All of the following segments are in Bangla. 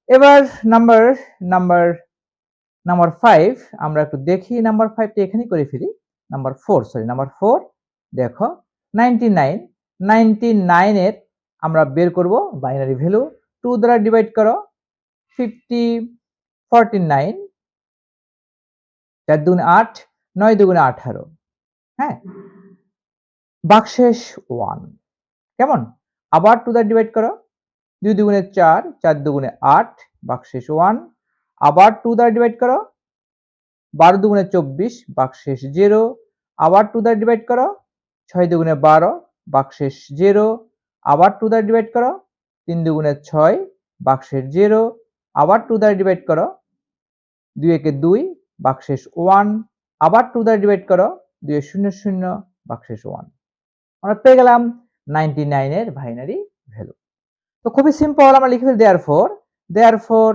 এবার নাম্বার নাম্বার নাম্বার 5 আমরা একটু দেখি নাম্বার 5 টা এখানেই করে ফেলি। নাম্বার 4 সরি নাম্বার 4 দেখো 99 99 এর আমরা বের করব বাইনারি ভ্যালু 2 দ্বারা ডিভাইড করো 50 49 4 দুগুণে 8 9 দুগুণে 18 হ্যাঁ ভাগশেষ 1 কেমন আবার 2 দ্বারা ডিভাইড করো 2 দুগুণে 4 4 দুগুণে 8 ভাগশেষ 1 আবার 2 দ্বারা ডিভাইড করো 12 দুগুণে 24 ভাগশেষ 0 আবার 2 দ্বারা ডিভাইড করো 6 দুগুণে 12 ভাগশেষ 0 আবার 2 দ্বারা ডিভাইড করো 3 দুগুণে 6 ভাগশেষ 0 আবার 2 দ্বারা ডিভাইড করো 2 একে 2 ভাগশেষ 1 আবার 2 দ্বারা ডিভাইড করো 2 এ 0 0 ভাগশেষ 1 আমরা পেয়ে গেলাম 99 এর বাইনারি ভ্যালু। তো খুবই সিম্পল আমরা লিখে ফেলি therefore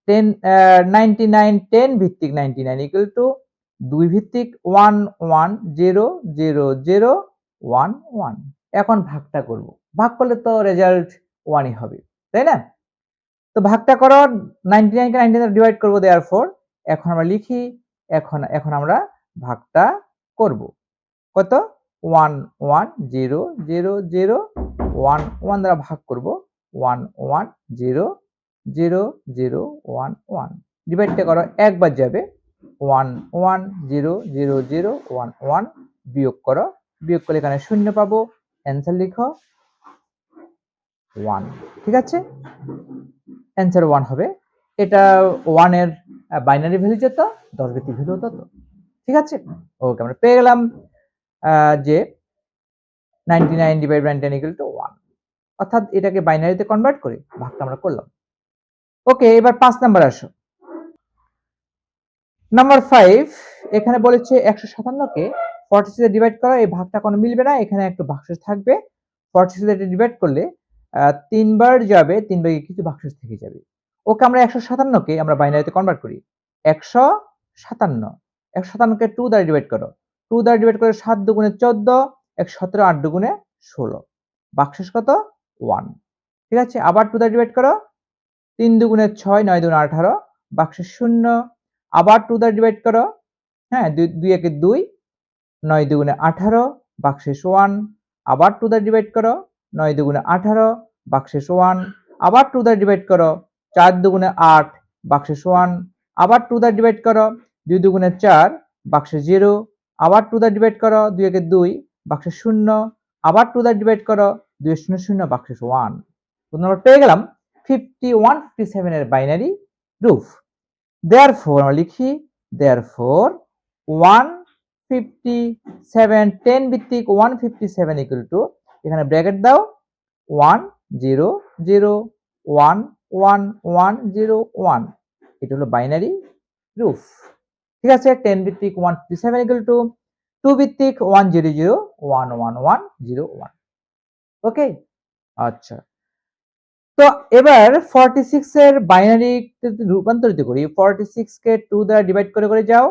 10 99 10 ভিত্তিক 99 ইকুয়াল টু 2 ভিত্তিক 1 1 0 0 0 1 1 এখন ভাগটা করব ভাগ করলে তো রেজাল্ট 1ই হবে তাই না তো ভাগটা করো 99 কে 99 দ্বারা ডিভাইড করব therefore এখন আমরা লিখি এখন আমরা ভাগটা করব কত 1 1 0 0 0 1 1 দ্বারা ভাগ করব 1 1 0 0 0 1 1 ডিভাইডটা করো একবার যাবে 1 1 0 0 0 1 1 বিয়োগ করো বিয়োগ করলে এখানে শূন্য পাবো অ্যানসার লিখো 1 ঠিক আছে অ্যানসার 1 হবে এটা 1 এর বাইনারি ভ্যালু যত 10 ভিত্তিক ভ্যালু তত ঠিক আছে ওকে আমরা পেয়ে গেলাম যে 99 ডিভাইড বাই 10 ইকুয়াল টু 1 অর্থাৎ এটাকে বাইনারিতে কনভার্ট করে ভাগটা আমরা করলাম ওকে এবার 5 নাম্বার আসো নাম্বার 5 এখানে বলেছে 157 কে 46 এ ডিভাইড করা এই ভাগটা কোনো মিলবে না এখানে একটু ভাগশেষ থাকবে 46 এ ডিভাইড করলে 3 বার যাবে 3 ভাগে কিছু ভাগশেষ থেকে যাবে ওকে আমরা 157 কে আমরা বাইনারিতে কনভার্ট করি 157 157 কে 2 দ্বারা ডিভাইড করো 2 দ্বারা ডিভাইড করে 7 দুগুণে 14 117 8 দুগুণে 16 ভাগশেষ কত 1 ঠিক আছে আবার 2 দ্বারা ডিভাইড করো 3 দুগুণে 6 9 দুগুণে 18 ভাগশেষ 0 আবার 2 দ্বারা ডিভাইড করো হ্যাঁ 2 একে 2 9 দুগুণে 18 ভাগশেষ 1 আবার 2 দ্বারা ডিভাইড করো 9 দুগুণে 18 ভাগশেষ 1 আবার 2 দ্বারা ডিভাইড করো 4 দুগুণে 8 ভাগশেষ 1 আবার 2 দ্বারা ডিভাইড করো 2 দুগুণে 4 ভাগশেষ 0 আবার 2 দ্বারা ডিভাইড করো 2 একে 2 ভাগশেষ 0 আবার 2 দ্বারা ডিভাইড করো 2 0 0 ভাগশেষ 1 তো আমরা পেয়ে গেলাম 51 57 এর বাইনারি রূপ therefore আমরা লিখি therefore 157 10 ভিত্তিক 157 ইকুয়াল টু এখানে ব্র্যাকেট দাও 1 0 0 1 1 1 0 1 এটা হলো বাইনারি রূপ ঠিক আছে 10 ভিত্তিক 157 ইকুয়াল টু 2 ভিত্তিক 1 0 0 1 1 1 0 1 ওকে আচ্ছা তো এবার 46 এর বাইনারি রূপান্তরিত করি 46 কে 2 দ্বারা ডিভাইড করে করে যাও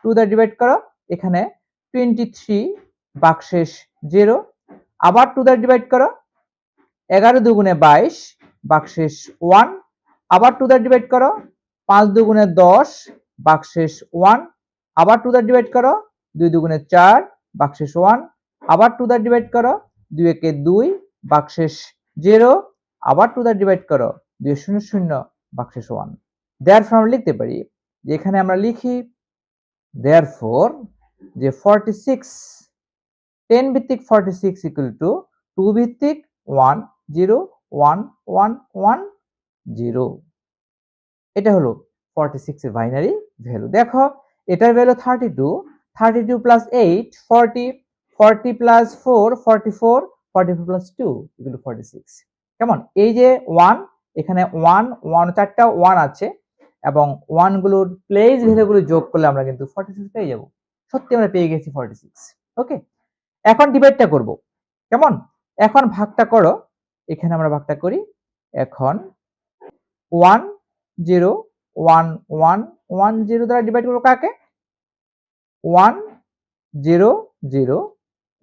2 দ্বারা ডিভাইড করো এখানে 23 ভাগশেষ 0 আবার 2 দ্বারা ডিভাইড করো 11 দুগুণে 22 ভাগশেষ 1 আবার 2 দ্বারা ডিভাইড করো 5 দুগুণে 10 ভাগশেষ 1 আবার 2 দ্বারা ডিভাইড করো 2 দুগুণে 4 ভাগশেষ 1 আবার 2 দ্বারা ডিভাইড করো 2 একে 2 ভাগশেষ 0 আবার 2 দ্বারা ডিভাইড করো 2 0 0 ভাগশেষ 1 therefore আমরা লিখতে পারি যে এখানে আমরা লিখি therefore যে 46 10 ভিত্তিক 46 ইকুয়াল টু 2 ভিত্তিক 1 0 1 1 1 0 এটা হলো 46 এর বাইনারি ভ্যালু দেখো এটার value 32 32 plus 8 40 40 plus 4 44 44 plus 2 equal to 46 কেমন এই যে 1 এখানে 1 চারটা 1 আছে এবং 1 গুলোর প্লেস ভ্যালুগুলো যোগ করলে আমরা কিন্তু 46 পেয়ে যাব সত্যি আমরা পেয়ে গেছি 46 ওকে এখন ডিভাইডটা করব কেমন এখন ভাগটা করো এখানে আমরা ভাগটা করি এখন 1 0 1 1 1 0 দ্বারা ডিভাইড করব কাকে 1 0 0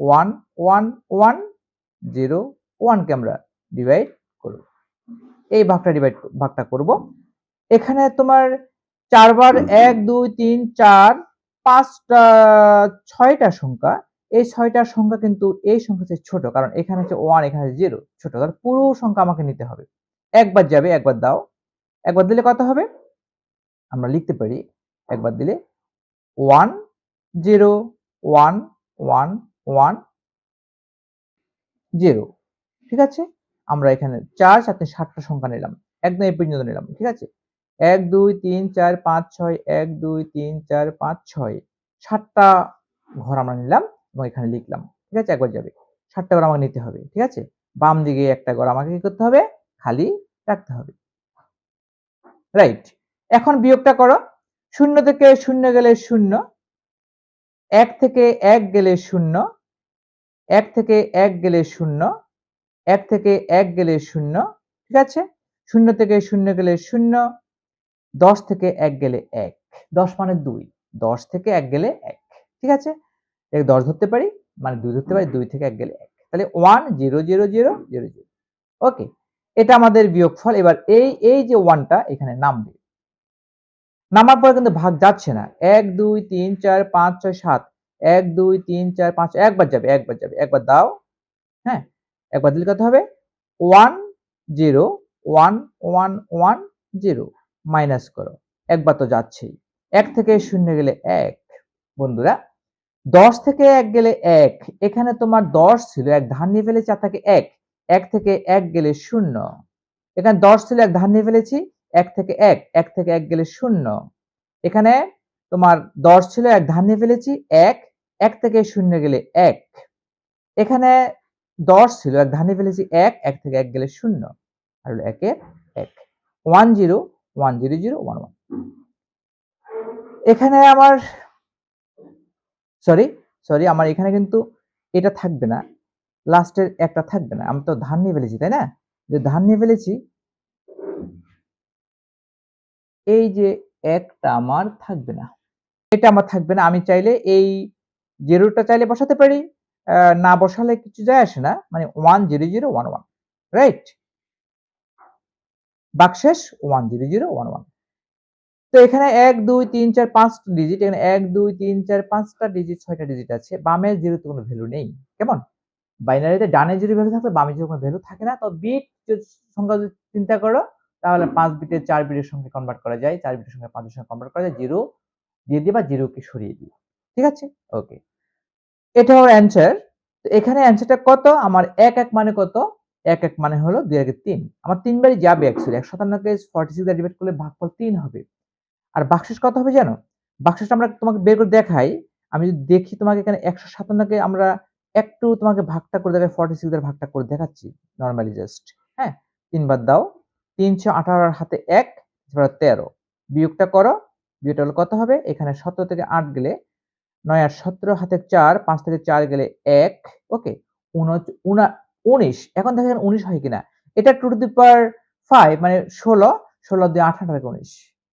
1 1 1 0 1 কে আমরা ডিভাইড করব এই ভাগটা করব। এখানে তোমার 4 বার 1 2 3 4 5টা 6টা সংখ্যা, এই 6টা সংখ্যা কিন্তু এই সংখ্যা চেয়ে ছোট, কারণ এখানে হচ্ছে 1, এখানে 0 ছোট, তাহলে পুরো সংখ্যা আমাকে নিতে হবে। একবার যাবে, একবার দাও। একবার দিলে কত হবে? আমরা লিখতে পারি একবার দিলে 1 0 1 1 1 0। ঠিক আছে, আমরা এখানে 4 7 7টা সংখ্যা নিলাম, একদম এই পর্যন্ত নিলাম। ঠিক আছে, 1 2 3 4 5 6 1 2 3 4 5 6 7টা ঘর আমরা নিলাম এবং এখানে লিখলাম। ঠিক আছে, একবার যাবে, 7টা ঘর আমাকে নিতে হবে। ঠিক আছে, বাম দিকে একটা ঘর আমাকে কি করতে হবে? খালি রাখতে হবে। রাইট, এখন বিয়োগটা করো। 0 থেকে 0 গেলে 0, 1 থেকে 1 গেলে 0, 1 থেকে 1 গেলে 0, 1 থেকে 1 গেলে 0। ঠিক আছে, 0 থেকে 0 গেলে 0, 10 থেকে 1 গেলে 1, 10 মানে 2, 10 থেকে 1 গেলে 1। ঠিক আছে, 10 ধরতে পারি, মানে 2 ধরতে পারি, 2 থেকে 1 গেলে 1, তাহলে 1 0 0 0 0 0। ওকে, এটা আমাদের বিয়োগফল। এবার এই যে 1টা এখানে নামবে, নামার পরে কিন্তু ভাগ যাচ্ছে না। 1 2 3 4 5 6 7, 1 2 3 4 5, একবার যাবে, একবার যাবে, একবার দাও। হ্যাঁ, একবার দিলে কত হবে? 1 0 1 1 1 0, মাইনাস করো, একবার তো যাচ্ছেই। 1 থেকে 0 গেলে 1। বন্ধুরা, 10 থেকে 1 গেলে 1, এখানে তোমার 10 ছিল, এক ধার নিয়ে ফেলেছি, আর থাকে 1, 1 থেকে 1 গেলে 0, এখানে 10 ছিল, এক ধার নিয়ে ফেলেছি, 1 থেকে 1, 1 থেকে 1 গেলে 0, এখানে তোমার 10 ছিল, এক ধার নিয়ে ফেলেছি, 1, 1 থেকে 0 গেলে 1, এখানে 10 ছিল, এক ধার নিয়ে ফেলেছি, 1, 1 থেকে 1 গেলে 0, আর হলো 1 এর 1, 1 0 1 0 0 1 1। এখানে আমার সরি আমার এখানে কিন্তু এটা থাকবে না, লাস্টের একটা থাকবে না, আমি তো ধার নিয়ে ফেলেছি, তাই না? যে ধার নিয়ে ফেলেছি, এই যে একটা আমার থাকবে না, এটা আমার থাকবে না। আমি চাইলে এই 0টা চাইলে বসাতে পারি, না বসালে কিছু যায় আসে না, মানে 1 0 0 1 1। রাইট, বাকশেষ 1 0 0 1 1। তো এখানে 1 2 3 4 5 ডিজিট, এখানে 1 2 3 4 5টা ডিজিট, 6টা ডিজিট আছে। বামের 0 তে কোনো ভ্যালু নেই। কেমন? বাইনারিতে ডানে 0 ভ্যালু থাকলে বামে 0 কোনো ভ্যালু থাকে না। তো বিট সংখ্যা যদি চিন্তা করো, তাহলে 5 বিটে 4 বিটের সঙ্গে কনভার্ট করা যায়, 4 বিটের সঙ্গে 5 এর সঙ্গে কনভার্ট করা যায়, 0 দিয়ে দিবা, 0 কে সরিয়ে দিই। ঠিক আছে? ওকে, এটা হলো অ্যানসার। তো এখানে অ্যানসারটা কত? আমার 1 1 মানে কত? 1 1 মানে হলো 2 এর 3। আমার 3 বারই যাবে অ্যাকচুয়ালি। 157 কে 46 দিয়ে ডিভাইড করলে ভাগফল 3 হবে। আর বাকশেষ কত হবে জানো? বাকশেষটা আমরা তোমাকে বের করে দেখাই। আমি যদি দেখি তোমাকে এখানে 157 কে আমরা একটু তোমাকে ভাগটা করে দেখাই, 46 দ্বারা ভাগটা করে দেখাচ্ছি নরমালি জাস্ট। হ্যাঁ? 3 বার দাও। 318 আর হাতে 1 13। বিয়োগটা করো। বিয়োগটা হলো কত হবে? এখানে 17 থেকে 8 গেলে 9 আর 17, হাতে 4, 5 থেকে 4 গেলে 1। ওকে? 19। এখন দেখেন 19 হয় কিনা। এটা 2 টু দি পাওয়ার 5 মানে 16, 16 দিয়ে 8 8 19।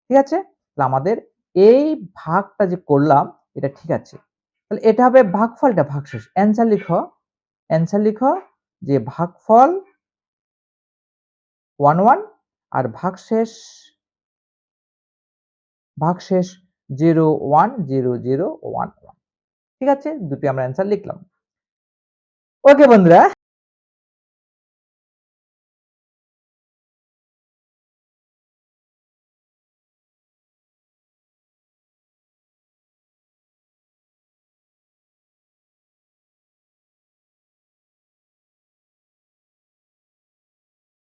ঠিক আছে? তাহলে আমাদের এই ভাগটা যে করলাম এটা ঠিক আছে। তাহলে এটা হবে ভাগফল, এটা ভাগশেষ। অ্যানসার লিখো, অ্যানসার লিখো যে ভাগফল 1 1 আর ভাগশেষ 0 1 0 0 1 1। ঠিক আছে? দুটোই আমরা অ্যানসার লিখলাম। ওকে বন্ধুরা।